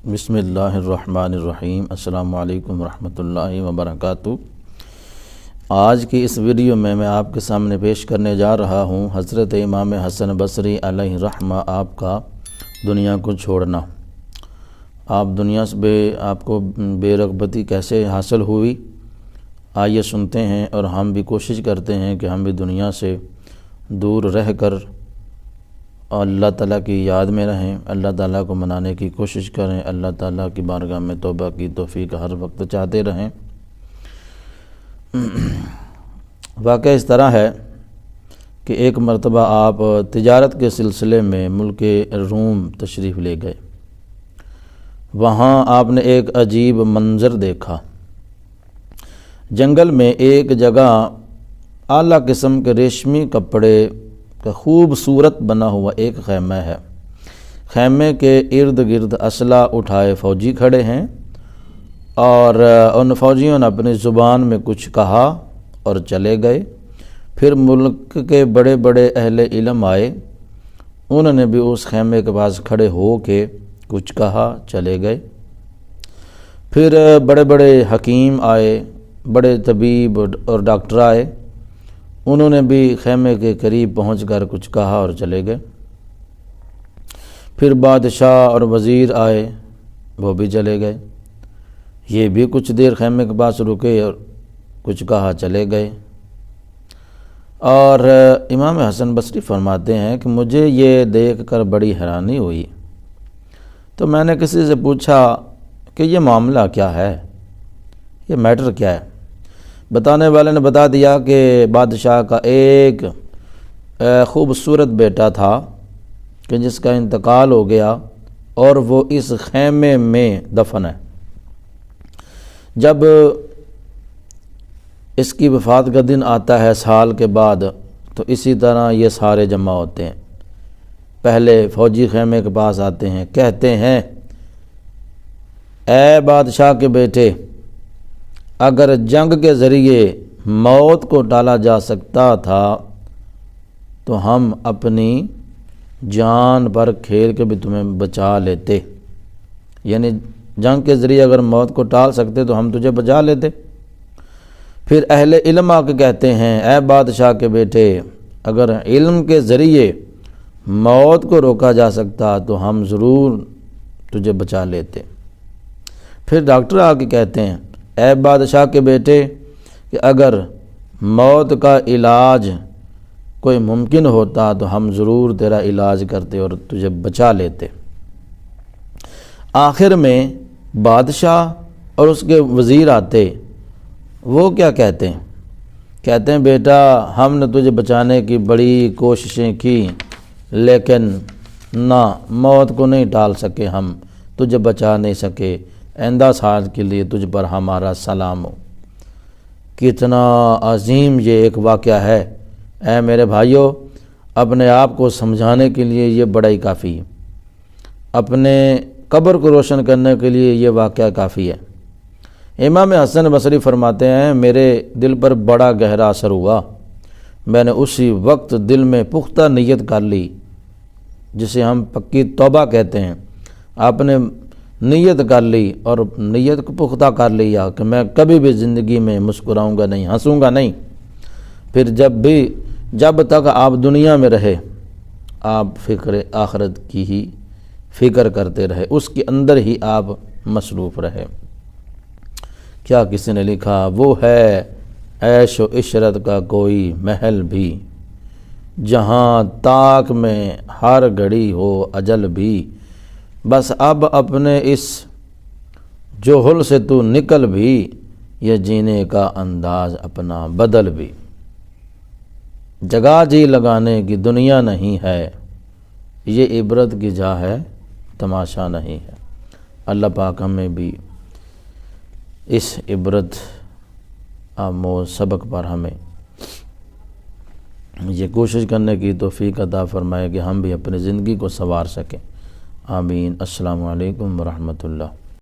بسم اللہ الرحمن الرحیم۔ السلام علیکم ورحمۃ اللہ وبرکاتہ۔ آج کی اس ویڈیو میں آپ کے سامنے پیش کرنے جا رہا ہوں حضرت امام حسن بصری علیہ رحمہ آپ کا دنیا کو چھوڑنا۔ آپ دنیا سے آپ کو بے رغبتی کیسے حاصل ہوئی، آئیے سنتے ہیں، اور ہم بھی کوشش کرتے ہیں کہ ہم بھی دنیا سے دور رہ کر اللہ تعالیٰ کی یاد میں رہیں، اللہ تعالیٰ کو منانے کی کوشش کریں، اللہ تعالیٰ کی بارگاہ میں توبہ کی توفیق ہر وقت چاہتے رہیں۔ واقعہ اس طرح ہے کہ ایک مرتبہ آپ تجارت کے سلسلے میں ملک روم تشریف لے گئے۔ وہاں آپ نے ایک عجیب منظر دیکھا۔ جنگل میں ایک جگہ اعلیٰ قسم کے ریشمی کپڑے کا خوبصورت بنا ہوا ایک خیمہ ہے۔ خیمے کے ارد گرد اسلحہ اٹھائے فوجی کھڑے ہیں، اور ان فوجیوں نے اپنی زبان میں کچھ کہا اور چلے گئے۔ پھر ملک کے بڑے بڑے اہل علم آئے، انہوں نے بھی اس خیمے کے پاس کھڑے ہو کے کچھ کہا، چلے گئے۔ پھر بڑے بڑے حکیم آئے، بڑے طبیب اور ڈاکٹر آئے، انہوں نے بھی خیمے کے قریب پہنچ کر کچھ کہا اور چلے گئے۔ پھر بادشاہ اور وزیر آئے، وہ بھی چلے گئے۔ یہ بھی کچھ دیر خیمے کے پاس رکے اور کچھ کہا، چلے گئے۔ اور امام حسن بصری فرماتے ہیں کہ مجھے یہ دیکھ کر بڑی حیرانی ہوئی، تو میں نے کسی سے پوچھا کہ یہ معاملہ کیا ہے، یہ میٹر کیا ہے؟ بتانے والے نے بتا دیا کہ بادشاہ کا ایک خوبصورت بیٹا تھا کہ جس کا انتقال ہو گیا، اور وہ اس خیمے میں دفن ہے۔ جب اس کی وفات کا دن آتا ہے سال کے بعد، تو اسی طرح یہ سارے جمع ہوتے ہیں۔ پہلے فوجی خیمے کے پاس آتے ہیں، کہتے ہیں اے بادشاہ کے بیٹے، اگر جنگ کے ذریعے موت کو ٹالا جا سکتا تھا تو ہم اپنی جان پر کھیل کے بھی تمہیں بچا لیتے، یعنی جنگ کے ذریعے اگر موت کو ٹال سکتے تو ہم تجھے بچا لیتے۔ پھر اہل علم آ کے کہتے ہیں اے بادشاہ کے بیٹے، اگر علم کے ذریعے موت کو روکا جا سکتا تو ہم ضرور تجھے بچا لیتے۔ پھر ڈاکٹر آ کے کہتے ہیں اے بادشاہ کے بیٹے، کہ اگر موت کا علاج کوئی ممکن ہوتا تو ہم ضرور تیرا علاج کرتے اور تجھے بچا لیتے۔ آخر میں بادشاہ اور اس کے وزیر آتے، وہ کیا کہتے ہیں؟ کہتے ہیں بیٹا، ہم نے تجھے بچانے کی بڑی کوششیں کی، لیکن نہ موت کو نہیں ٹال سکے، ہم تجھے بچا نہیں سکے۔ آئندہ سال کے لیے تجھ پر ہمارا سلام ہو۔ کتنا عظیم یہ ایک واقعہ ہے۔ اے میرے بھائیوں، اپنے آپ کو سمجھانے کے لیے یہ بڑا ہی کافی ہے، اپنے قبر کو روشن کرنے کے لیے یہ واقعہ کافی ہے۔ امام حسن بصری فرماتے ہیں میرے دل پر بڑا گہرا اثر ہوا، میں نے اسی وقت دل میں پختہ نیت کر لی، جسے ہم پکی توبہ کہتے ہیں۔ آپ نے نیت کر لی اور نیت کو پختہ کر لیا کہ میں کبھی بھی زندگی میں مسکراؤں گا نہیں، ہنسوں گا نہیں۔ پھر جب تک آپ دنیا میں رہے، آپ فکر آخرت کی ہی فکر کرتے رہے، اس کے اندر ہی آپ مصروف رہے۔ کیا کسی نے لکھا، وہ ہے عیش و عشرت کا کوئی محل بھی، جہاں طاق میں ہر گھڑی ہو اجل بھی، بس اب اپنے اس جوہل سے تو نکل بھی، یہ جینے کا انداز اپنا بدل بھی۔ جگہ جی لگانے کی دنیا نہیں ہے، یہ عبرت کی جا ہے تماشا نہیں ہے۔ اللہ پاک ہمیں بھی اس عبرت آموز سبق پر ہمیں یہ کوشش کرنے کی توفیق عطا فرمائے کہ ہم بھی اپنی زندگی کو سنوار سکیں۔ آمین۔ السلام علیکم ورحمۃ اللہ۔